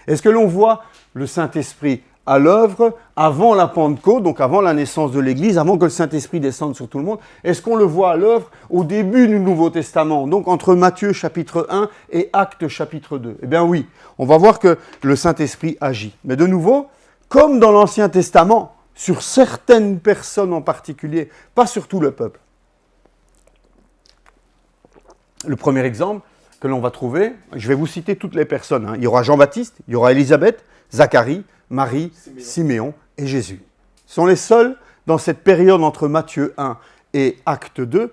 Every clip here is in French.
Est-ce que l'on voit le Saint-Esprit à l'œuvre avant la Pentecôte, donc avant la naissance de l'Église, avant que le Saint-Esprit descende sur tout le monde? Est-ce qu'on le voit à l'œuvre au début du Nouveau Testament, donc entre Matthieu chapitre 1 et Actes chapitre 2? Eh bien oui, on va voir que le Saint-Esprit agit. Mais de nouveau, comme dans l'Ancien Testament, sur certaines personnes en particulier, pas sur tout le peuple. Le premier exemple que l'on va trouver, je vais vous citer toutes les personnes. Il y aura Jean-Baptiste, il y aura Élisabeth, Zacharie, Marie, Siméon et Jésus. Ce sont les seuls dans cette période entre Matthieu 1 et Acte 2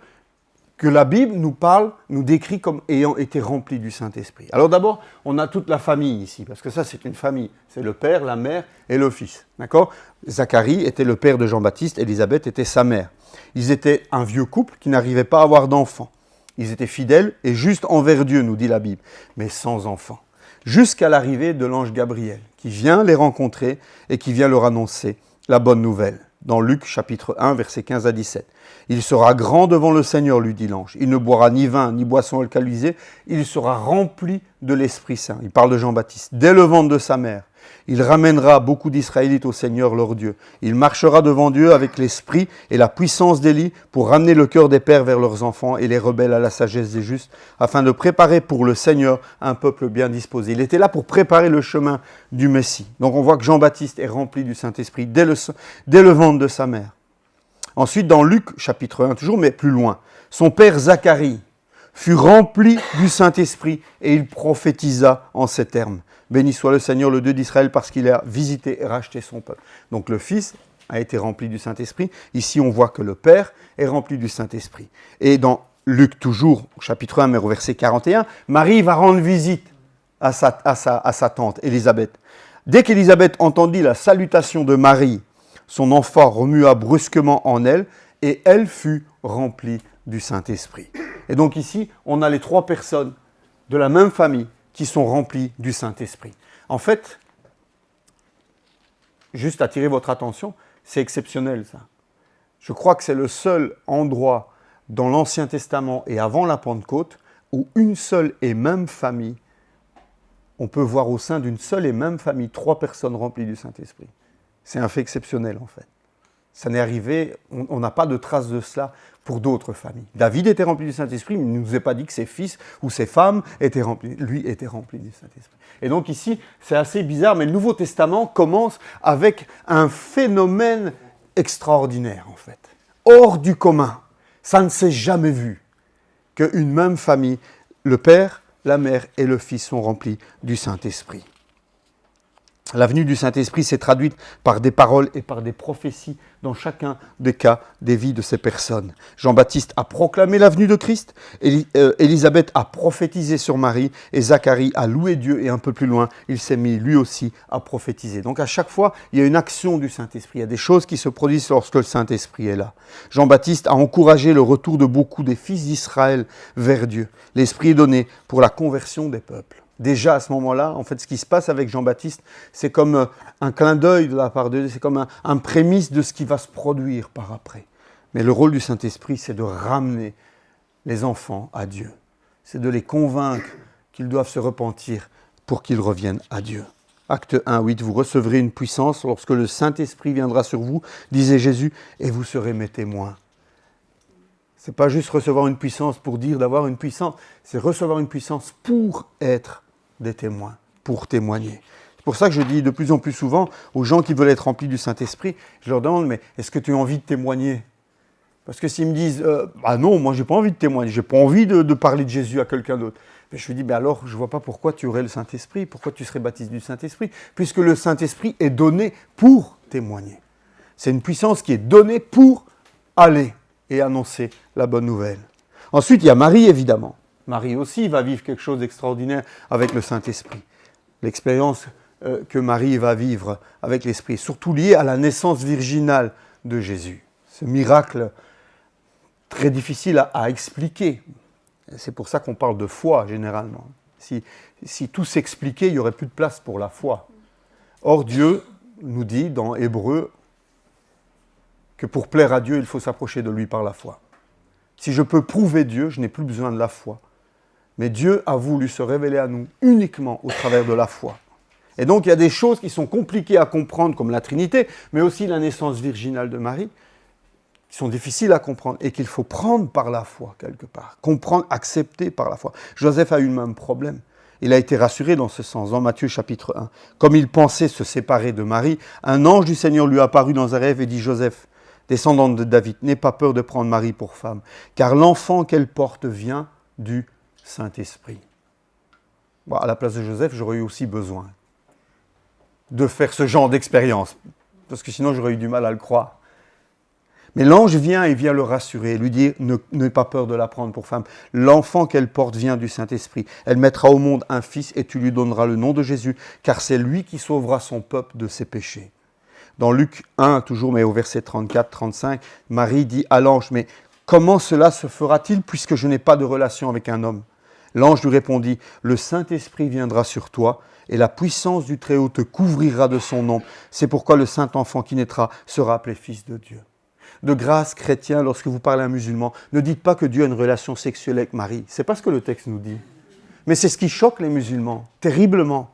que la Bible nous parle, nous décrit comme ayant été remplis du Saint-Esprit. Alors d'abord, on a toute la famille ici, parce que ça c'est une famille. C'est le père, la mère et le fils. D'accord ? Zacharie était le père de Jean-Baptiste, Élisabeth était sa mère. Ils étaient un vieux couple qui n'arrivait pas à avoir d'enfants. Ils étaient fidèles et justes envers Dieu, nous dit la Bible, mais sans enfants. Jusqu'à l'arrivée de l'ange Gabriel, qui vient les rencontrer et qui vient leur annoncer la bonne nouvelle. Dans Luc chapitre 1, versets 15 à 17. « Il sera grand devant le Seigneur, lui dit l'ange. Il ne boira ni vin, ni boisson alcoolisée. Il sera rempli de l'Esprit Saint. » Il parle de Jean-Baptiste. « Dès le ventre de sa mère. Il ramènera beaucoup d'Israélites au Seigneur leur Dieu. Il marchera devant Dieu avec l'esprit et la puissance d'Élie pour ramener le cœur des pères vers leurs enfants et les rebelles à la sagesse des justes, afin de préparer pour le Seigneur un peuple bien disposé. » Il était là pour préparer le chemin du Messie. Donc on voit que Jean-Baptiste est rempli du Saint-Esprit dès le ventre de sa mère. Ensuite, dans Luc chapitre 1, toujours, mais plus loin, son père Zacharie fut rempli du Saint-Esprit et il prophétisa en ces termes. Béni soit le Seigneur, le Dieu d'Israël, parce qu'il a visité et racheté son peuple. Donc le Fils a été rempli du Saint-Esprit. Ici, on voit que le Père est rempli du Saint-Esprit. Et dans Luc, toujours, chapitre 1, mais au verset 41, Marie va rendre visite à sa tante, Élisabeth. Dès qu'Élisabeth entendit la salutation de Marie, son enfant remua brusquement en elle, et elle fut remplie du Saint-Esprit. Et donc ici, on a les trois personnes de la même famille qui sont remplis du Saint-Esprit. En fait, juste attirer votre attention, c'est exceptionnel ça. Je crois que c'est le seul endroit dans l'Ancien Testament et avant la Pentecôte où une seule et même famille, on peut voir au sein d'une seule et même famille 3 personnes remplies du Saint-Esprit. C'est un fait exceptionnel en fait. Ça n'est arrivé, on n'a pas de traces de cela pour d'autres familles. David était rempli du Saint-Esprit, mais il ne nous a pas dit que ses fils ou ses femmes étaient remplis. Lui était rempli du Saint-Esprit. Et donc ici, c'est assez bizarre, mais le Nouveau Testament commence avec un phénomène extraordinaire en fait. Hors du commun. Ça ne s'est jamais vu qu'une même famille, le Père, la Mère et le Fils sont remplis du Saint-Esprit. La venue du Saint-Esprit s'est traduite par des paroles et par des prophéties dans chacun des cas des vies de ces personnes. Jean-Baptiste a proclamé la venue de Christ, Élisabeth a prophétisé sur Marie et Zacharie a loué Dieu et un peu plus loin, il s'est mis lui aussi à prophétiser. Donc à chaque fois, il y a une action du Saint-Esprit, il y a des choses qui se produisent lorsque le Saint-Esprit est là. Jean-Baptiste a encouragé le retour de beaucoup des fils d'Israël vers Dieu. L'Esprit est donné pour la conversion des peuples. Déjà à ce moment-là, en fait, ce qui se passe avec Jean-Baptiste, c'est comme un clin d'œil de la part de Dieu, c'est comme un prémisse de ce qui va se produire par après. Mais le rôle du Saint-Esprit, c'est de ramener les enfants à Dieu. C'est de les convaincre qu'ils doivent se repentir pour qu'ils reviennent à Dieu. Acte 1, 8, vous recevrez une puissance lorsque le Saint-Esprit viendra sur vous, disait Jésus, et vous serez mes témoins. Ce n'est pas juste recevoir une puissance pour dire d'avoir une puissance, c'est recevoir une puissance pour être des témoins, pour témoigner. C'est pour ça que je dis de plus en plus souvent aux gens qui veulent être remplis du Saint-Esprit, je leur demande, mais est-ce que tu as envie de témoigner ? Parce que s'ils me disent, non, moi je n'ai pas envie de témoigner, je n'ai pas envie de parler de Jésus à quelqu'un d'autre. Mais je lui dis, alors je ne vois pas pourquoi tu aurais le Saint-Esprit, pourquoi tu serais baptisé du Saint-Esprit, puisque le Saint-Esprit est donné pour témoigner. C'est une puissance qui est donnée pour aller et annoncer la bonne nouvelle. Ensuite, il y a Marie, évidemment. Marie aussi va vivre quelque chose d'extraordinaire avec le Saint-Esprit. L'expérience que Marie va vivre avec l'Esprit, surtout liée à la naissance virginale de Jésus. Ce miracle très difficile à expliquer. C'est pour ça qu'on parle de foi, généralement. Si tout s'expliquait, il n'y aurait plus de place pour la foi. Or, Dieu nous dit dans Hébreux que pour plaire à Dieu, il faut s'approcher de lui par la foi. Si je peux prouver Dieu, je n'ai plus besoin de la foi. Mais Dieu a voulu se révéler à nous uniquement au travers de la foi. Et donc il y a des choses qui sont compliquées à comprendre, comme la Trinité, mais aussi la naissance virginale de Marie, qui sont difficiles à comprendre et qu'il faut prendre par la foi, quelque part. Comprendre, accepter par la foi. Joseph a eu le même problème. Il a été rassuré dans ce sens, dans Matthieu chapitre 1. Comme il pensait se séparer de Marie, un ange du Seigneur lui apparut dans un rêve et dit « Joseph, descendant de David, n'aie pas peur de prendre Marie pour femme, car l'enfant qu'elle porte vient du Saint-Esprit. » Bon, à la place de Joseph, j'aurais eu aussi besoin de faire ce genre d'expérience, parce que sinon j'aurais eu du mal à le croire. Mais l'ange vient et vient le rassurer, lui dire « N'aie pas peur de la prendre pour femme. L'enfant qu'elle porte vient du Saint-Esprit. Elle mettra au monde un fils et tu lui donneras le nom de Jésus, car c'est lui qui sauvera son peuple de ses péchés. » Dans Luc 1, toujours, mais au verset 34-35, Marie dit à l'ange « Mais comment cela se fera-t-il puisque je n'ai pas de relation avec un homme ?» L'ange lui répondit « Le Saint-Esprit viendra sur toi et la puissance du Très-Haut te couvrira de son ombre. C'est pourquoi le Saint-Enfant qui naîtra sera appelé Fils de Dieu. » De grâce, chrétien, lorsque vous parlez à un musulman, ne dites pas que Dieu a une relation sexuelle avec Marie. Ce n'est pas ce que le texte nous dit. Mais c'est ce qui choque les musulmans, terriblement.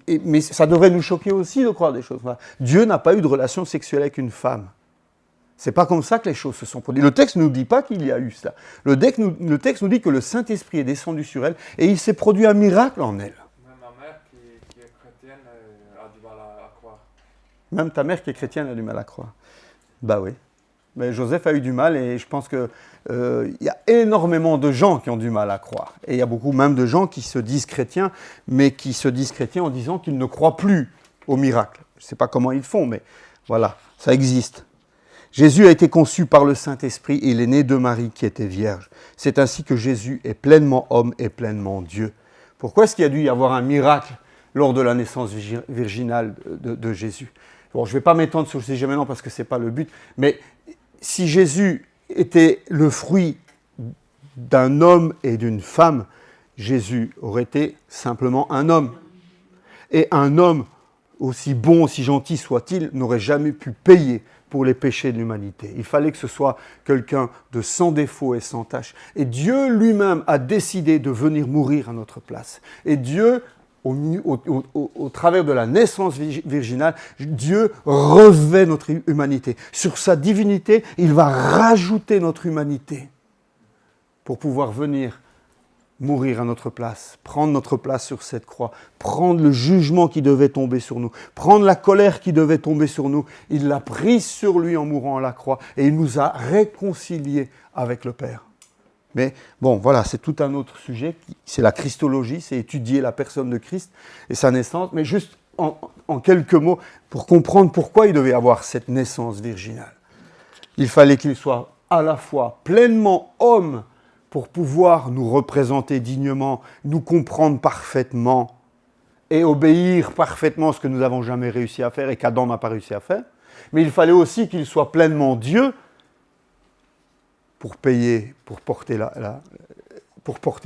Mais ça devrait nous choquer aussi de croire des choses. Dieu n'a pas eu de relation sexuelle avec une femme. Ce n'est pas comme ça que les choses se sont produites. Le texte ne nous dit pas qu'il y a eu cela. Le texte nous dit que le Saint-Esprit est descendu sur elle et il s'est produit un miracle en elle. Même ma mère qui est chrétienne a du mal à croire. Même ta mère qui est chrétienne a du mal à croire. Bah oui. Mais Joseph a eu du mal et je pense qu'il y a énormément de gens qui ont du mal à croire. Et il y a beaucoup même de gens qui se disent chrétiens, mais qui se disent chrétiens en disant qu'ils ne croient plus au miracle. Je ne sais pas comment ils font, mais voilà, ça existe. Jésus a été conçu par le Saint-Esprit et il est né de Marie qui était vierge. C'est ainsi que Jésus est pleinement homme et pleinement Dieu. Pourquoi est-ce qu'il y a dû y avoir un miracle lors de la naissance virginale de Jésus ? Bon, je ne vais pas m'étendre sur ce sujet maintenant parce que ce n'est pas le but, mais si Jésus était le fruit d'un homme et d'une femme, Jésus aurait été simplement un homme. Et un homme, aussi bon, aussi gentil soit-il, n'aurait jamais pu payer pour les péchés de l'humanité. Il fallait que ce soit quelqu'un de sans défaut et sans tache. Et Dieu lui-même a décidé de venir mourir à notre place. Et Dieu, au travers de la naissance virginale, Dieu revêt notre humanité. Sur sa divinité, il va rajouter notre humanité pour pouvoir venir mourir à notre place, prendre notre place sur cette croix, prendre le jugement qui devait tomber sur nous, prendre la colère qui devait tomber sur nous. Il l'a prise sur lui en mourant à la croix et il nous a réconciliés avec le Père. Mais bon, voilà, c'est tout un autre sujet. C'est la Christologie, c'est étudier la personne de Christ et sa naissance. Mais juste en quelques mots, pour comprendre pourquoi il devait avoir cette naissance virginale. Il fallait qu'il soit à la fois pleinement homme pour pouvoir nous représenter dignement, nous comprendre parfaitement et obéir parfaitement à ce que nous n'avons jamais réussi à faire et qu'Adam n'a pas réussi à faire. Mais il fallait aussi qu'il soit pleinement Dieu pour payer, pour porter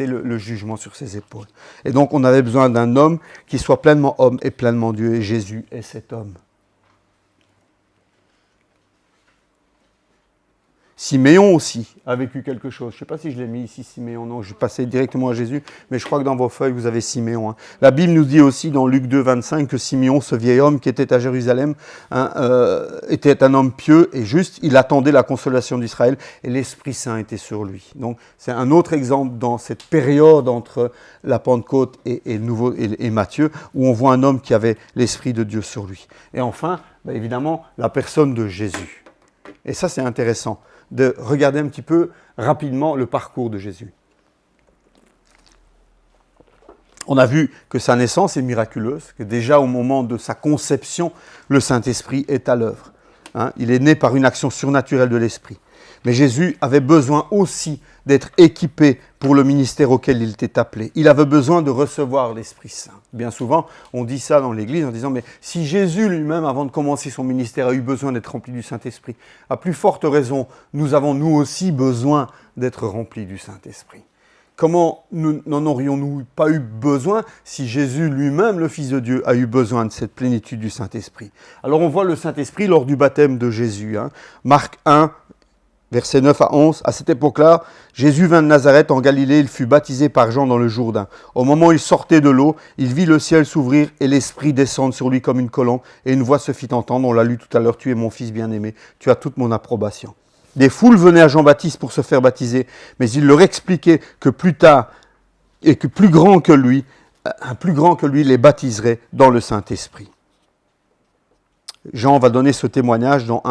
le jugement sur ses épaules. Et donc on avait besoin d'un homme qui soit pleinement homme et pleinement Dieu, et Jésus est cet homme. Siméon aussi a vécu quelque chose. Je ne sais pas si je l'ai mis ici, Siméon, non, je passais directement à Jésus, mais je crois que dans vos feuilles, vous avez Siméon. La Bible nous dit aussi dans Luc 2, 25 que Siméon, ce vieil homme qui était à Jérusalem, était un homme pieux et juste. Il attendait la consolation d'Israël et l'Esprit Saint était sur lui. Donc c'est un autre exemple dans cette période entre la Pentecôte et Matthieu, où on voit un homme qui avait l'Esprit de Dieu sur lui. Et enfin, évidemment, la personne de Jésus. Et ça, c'est intéressant de regarder un petit peu rapidement le parcours de Jésus. On a vu que sa naissance est miraculeuse, que déjà au moment de sa conception, le Saint-Esprit est à l'œuvre. Il est né par une action surnaturelle de l'Esprit. Mais Jésus avait besoin aussi d'être équipé pour le ministère auquel il était appelé. Il avait besoin de recevoir l'Esprit Saint. Bien souvent, on dit ça dans l'Église en disant « Mais si Jésus lui-même, avant de commencer son ministère, a eu besoin d'être rempli du Saint-Esprit, à plus forte raison, nous avons nous aussi besoin d'être remplis du Saint-Esprit. » Comment n'en aurions-nous pas eu besoin si Jésus lui-même, le Fils de Dieu, a eu besoin de cette plénitude du Saint-Esprit? Alors on voit le Saint-Esprit lors du baptême de Jésus. Marc 1, Versets 9 à 11, à cette époque-là, Jésus vint de Nazareth en Galilée, il fut baptisé par Jean dans le Jourdain. Au moment où il sortait de l'eau, il vit le ciel s'ouvrir et l'Esprit descendre sur lui comme une colombe, et une voix se fit entendre, on l'a lu tout à l'heure, tu es mon fils bien-aimé, tu as toute mon approbation. Des foules venaient à Jean-Baptiste pour se faire baptiser, mais il leur expliquait que plus tard, et que un plus grand que lui les baptiserait dans le Saint-Esprit. Jean va donner ce témoignage dans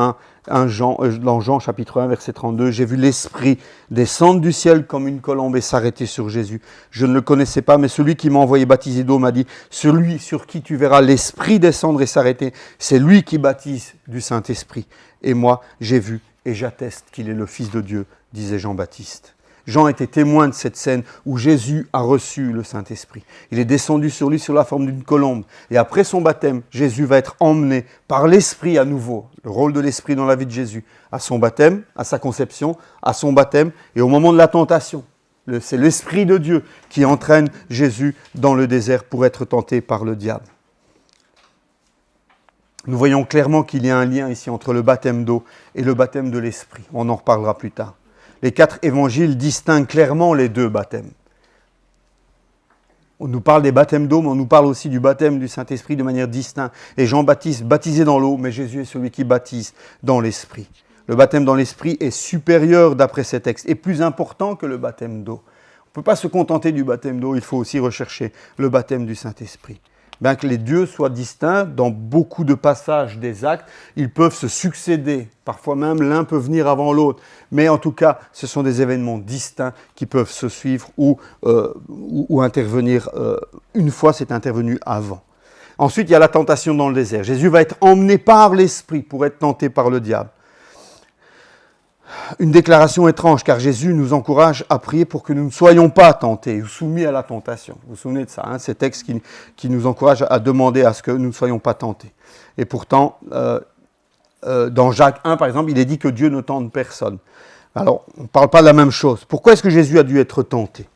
Jean chapitre 1, verset 32. « J'ai vu l'Esprit descendre du ciel comme une colombe et s'arrêter sur Jésus. Je ne le connaissais pas, mais celui qui m'a envoyé baptiser d'eau m'a dit, « Celui sur qui tu verras l'Esprit descendre et s'arrêter, c'est lui qui baptise du Saint-Esprit. Et moi, j'ai vu et j'atteste qu'il est le Fils de Dieu, disait Jean-Baptiste. » Jean était témoin de cette scène où Jésus a reçu le Saint-Esprit. Il est descendu sur lui sur la forme d'une colombe. Et après son baptême, Jésus va être emmené par l'Esprit à nouveau, le rôle de l'Esprit dans la vie de Jésus, à son baptême, à sa conception, à son baptême et au moment de la tentation. C'est l'Esprit de Dieu qui entraîne Jésus dans le désert pour être tenté par le diable. Nous voyons clairement qu'il y a un lien ici entre le baptême d'eau et le baptême de l'Esprit. On en reparlera plus tard. Les 4 évangiles distinguent clairement les 2 baptêmes. On nous parle des baptêmes d'eau, mais on nous parle aussi du baptême du Saint-Esprit de manière distincte. Et Jean-Baptiste baptisé dans l'eau, mais Jésus est celui qui baptise dans l'Esprit. Le baptême dans l'Esprit est supérieur d'après ces textes, et plus important que le baptême d'eau. On ne peut pas se contenter du baptême d'eau, il faut aussi rechercher le baptême du Saint-Esprit. Bien que les dieux soient distincts, dans beaucoup de passages des actes, ils peuvent se succéder. Parfois même, l'un peut venir avant l'autre. Mais en tout cas, ce sont des événements distincts qui peuvent se suivre ou intervenir. Une fois, c'est intervenu avant. Ensuite, il y a la tentation dans le désert. Jésus va être emmené par l'Esprit pour être tenté par le diable. Une déclaration étrange, car Jésus nous encourage à prier pour que nous ne soyons pas tentés ou soumis à la tentation. Vous vous souvenez de ça, ces textes qui nous encouragent à demander à ce que nous ne soyons pas tentés. Et pourtant, dans Jacques 1, par exemple, il est dit que Dieu ne tente personne. Alors, on ne parle pas de la même chose. Pourquoi est-ce que Jésus a dû être tenté ?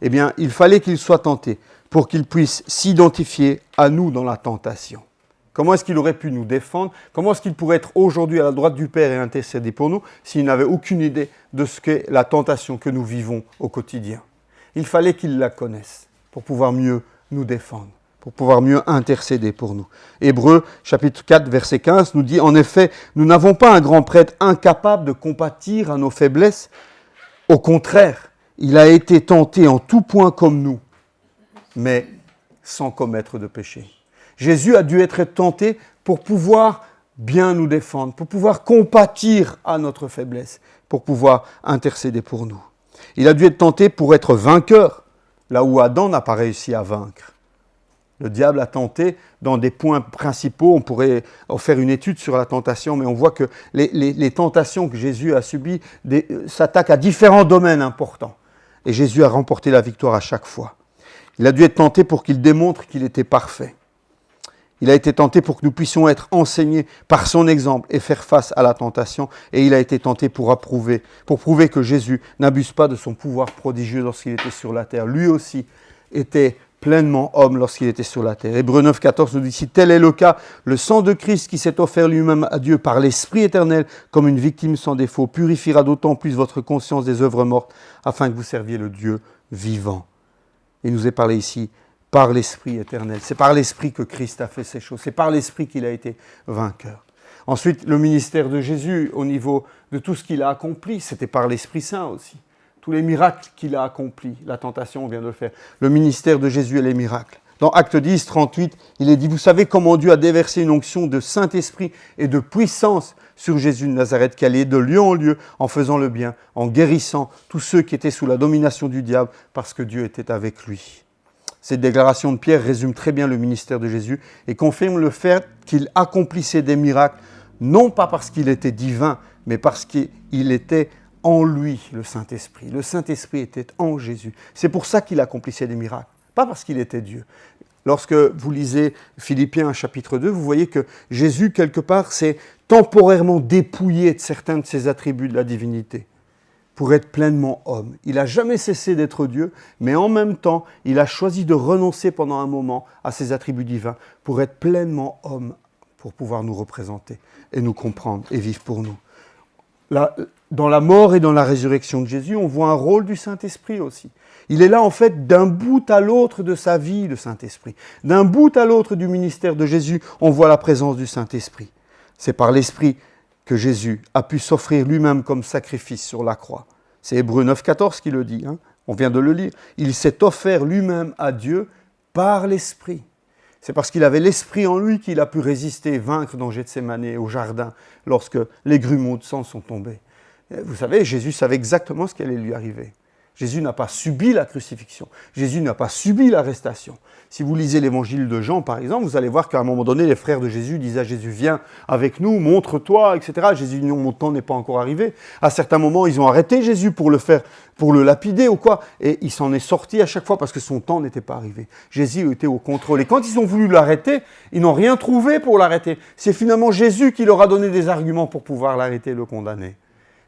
Eh bien, il fallait qu'il soit tenté pour qu'il puisse s'identifier à nous dans la tentation. Comment est-ce qu'il aurait pu nous défendre ? Comment est-ce qu'il pourrait être aujourd'hui à la droite du Père et intercéder pour nous s'il n'avait aucune idée de ce qu'est la tentation que nous vivons au quotidien ? Il fallait qu'il la connaisse pour pouvoir mieux nous défendre, pour pouvoir mieux intercéder pour nous. Hébreux, chapitre 4, verset 15, nous dit « En effet, nous n'avons pas un grand prêtre incapable de compatir à nos faiblesses. Au contraire, il a été tenté en tout point comme nous, mais sans commettre de péché. » Jésus a dû être tenté pour pouvoir bien nous défendre, pour pouvoir compatir à notre faiblesse, pour pouvoir intercéder pour nous. Il a dû être tenté pour être vainqueur, là où Adam n'a pas réussi à vaincre. Le diable a tenté dans des points principaux. On pourrait en faire une étude sur la tentation, mais on voit que les tentations que Jésus a subies s'attaquent à différents domaines importants. Et Jésus a remporté la victoire à chaque fois. Il a dû être tenté pour qu'il démontre qu'il était parfait. Il a été tenté pour que nous puissions être enseignés par son exemple et faire face à la tentation. Et il a été tenté pour prouver que Jésus n'abuse pas de son pouvoir prodigieux lorsqu'il était sur la terre. Lui aussi était pleinement homme lorsqu'il était sur la terre. Hébreux 9, 14 nous dit, si tel est le cas, le sang de Christ qui s'est offert lui-même à Dieu par l'Esprit éternel comme une victime sans défaut purifiera d'autant plus votre conscience des œuvres mortes afin que vous serviez le Dieu vivant. Il nous est parlé ici par l'Esprit éternel. C'est par l'Esprit que Christ a fait ces choses. C'est par l'Esprit qu'il a été vainqueur. Ensuite, le ministère de Jésus, au niveau de tout ce qu'il a accompli, c'était par l'Esprit Saint aussi. Tous les miracles qu'il a accomplis, la tentation, on vient de le faire. Le ministère de Jésus et les miracles. Dans Actes 10, 38, il est dit, vous savez comment Dieu a déversé une onction de Saint-Esprit et de puissance sur Jésus de Nazareth, qui allait de lieu en lieu en faisant le bien, en guérissant tous ceux qui étaient sous la domination du diable, parce que Dieu était avec lui. Cette déclaration de Pierre résume très bien le ministère de Jésus et confirme le fait qu'il accomplissait des miracles, non pas parce qu'il était divin, mais parce qu'il était en lui, le Saint-Esprit. Le Saint-Esprit était en Jésus. C'est pour ça qu'il accomplissait des miracles, pas parce qu'il était Dieu. Lorsque vous lisez Philippiens chapitre 2, vous voyez que Jésus, quelque part, s'est temporairement dépouillé de certains de ses attributs de la divinité pour être pleinement homme. Il n'a jamais cessé d'être Dieu, mais en même temps, il a choisi de renoncer pendant un moment à ses attributs divins pour être pleinement homme, pour pouvoir nous représenter et nous comprendre et vivre pour nous. dans la mort et dans la résurrection de Jésus, on voit un rôle du Saint-Esprit aussi. Il est là en fait d'un bout à l'autre de sa vie, le Saint-Esprit. D'un bout à l'autre du ministère de Jésus, on voit la présence du Saint-Esprit. C'est par l'Esprit que Jésus a pu s'offrir lui-même comme sacrifice sur la croix. C'est Hébreux 9,14 qui le dit, hein. On vient de le lire. Il s'est offert lui-même à Dieu par l'Esprit. C'est parce qu'il avait l'Esprit en lui qu'il a pu résister et vaincre dans Gethsémane au jardin lorsque les grumeaux de sang sont tombés. Vous savez, Jésus savait exactement ce qui allait lui arriver. Jésus n'a pas subi la crucifixion. Jésus n'a pas subi l'arrestation. Si vous lisez l'évangile de Jean, par exemple, vous allez voir qu'à un moment donné, les frères de Jésus disent à Jésus, viens avec nous, montre-toi, etc. Jésus dit, non, mon temps n'est pas encore arrivé. À certains moments, ils ont arrêté Jésus pour le lapider ou quoi. Et il s'en est sorti à chaque fois parce que son temps n'était pas arrivé. Jésus était au contrôle. Et quand ils ont voulu l'arrêter, ils n'ont rien trouvé pour l'arrêter. C'est finalement Jésus qui leur a donné des arguments pour pouvoir l'arrêter et le condamner.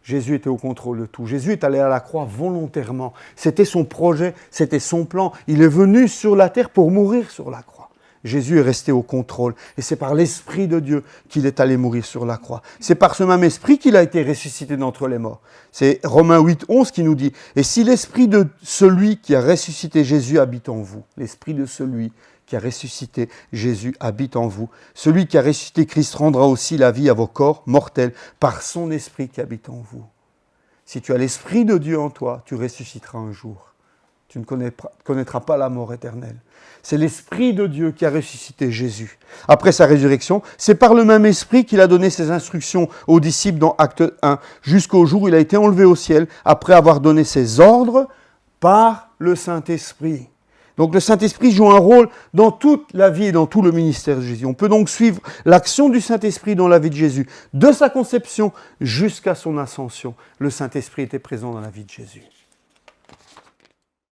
Jésus était au contrôle de tout. Jésus est allé à la croix volontairement. C'était son projet, c'était son plan. Il est venu sur la terre pour mourir sur la croix. Jésus est resté au contrôle. Et c'est par l'Esprit de Dieu qu'il est allé mourir sur la croix. C'est par ce même Esprit qu'il a été ressuscité d'entre les morts. C'est Romains 8, 11 qui nous dit « Et si l'Esprit de celui qui a ressuscité Jésus habite en vous, l'Esprit de celui qui a ressuscité Jésus habite en vous. Celui qui a ressuscité Christ rendra aussi la vie à vos corps mortels par son Esprit qui habite en vous. » Si tu as l'Esprit de Dieu en toi, tu ressusciteras un jour. Tu ne connaîtras pas la mort éternelle. C'est l'Esprit de Dieu qui a ressuscité Jésus. Après sa résurrection, c'est par le même Esprit qu'il a donné ses instructions aux disciples dans Acte 1, jusqu'au jour où il a été enlevé au ciel, après avoir donné ses ordres par le Saint-Esprit. Donc le Saint-Esprit joue un rôle dans toute la vie et dans tout le ministère de Jésus. On peut donc suivre l'action du Saint-Esprit dans la vie de Jésus, de sa conception jusqu'à son ascension. Le Saint-Esprit était présent dans la vie de Jésus.